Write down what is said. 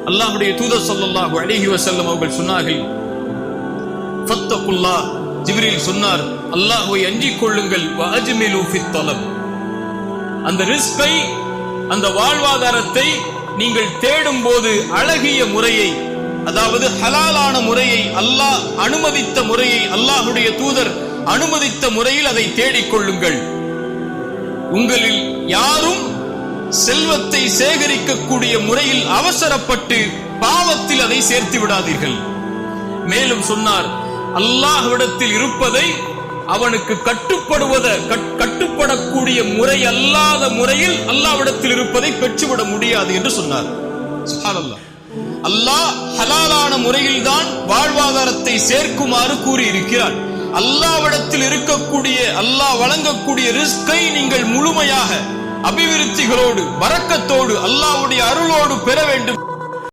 அல்லாஹ்வுடைய தூதர் ஸல்லல்லாஹு அலைஹி வஸல்லம் அவர்கள் சொன்னார்கள், ஃபத்தகுல்லாஹ், ஜிப்ரீல் சொன்னார், அல்லாஹ்வை அஞ்சிக் கொள்ளுங்கள், வஅஜ்மிலு ஃபித் தலப், அந்த ரிஸ்கை, அந்த வாழ்வாதாரத்தை நீங்கள் தேடும் போது அழகிய முறையை, அதாவது ஹலாலான முறையை, அல்லாஹ் அனுமதித்த முறையை, அல்லாஹ்வுடைய தூதர் அனுமதித்த முறையில் அதை தேடிக்கொள்ளுங்கள். உங்களில் யாரும் செல்வத்தை சேகரிக்கக்கூடிய முறையில் அவசரப்பட்டு பாவத்தில் அதை சேர்த்து விடாதீர்கள். மேலும் சொன்னார், அல்லாஹ்விடத்தில் இருப்பதை அவனுக்கு கட்டுப்படக்கூடிய முறை அல்லாத முறையில் அல்லாஹ்விடத்தில் இருப்பதை பெற்றுவிட முடியாது என்று சொன்னார். சுப்ஹானல்லாஹ். அல்லாஹ் ஹலாலான முறையில் தான் வாழ்வாதாரத்தை சேர்க்குமாறு கூறியிருக்கிறார். அல்லாஹ்விடத்தில் இருக்கக்கூடிய, அல்லாஹ் வழங்கக்கூடிய ரிஸ்கை நீங்கள் முழுமையாக அபிவிருத்திகளோடு, பரக்கத்தோடு, அல்லாஹ்வுடைய அருளோடு பெற வேண்டும்.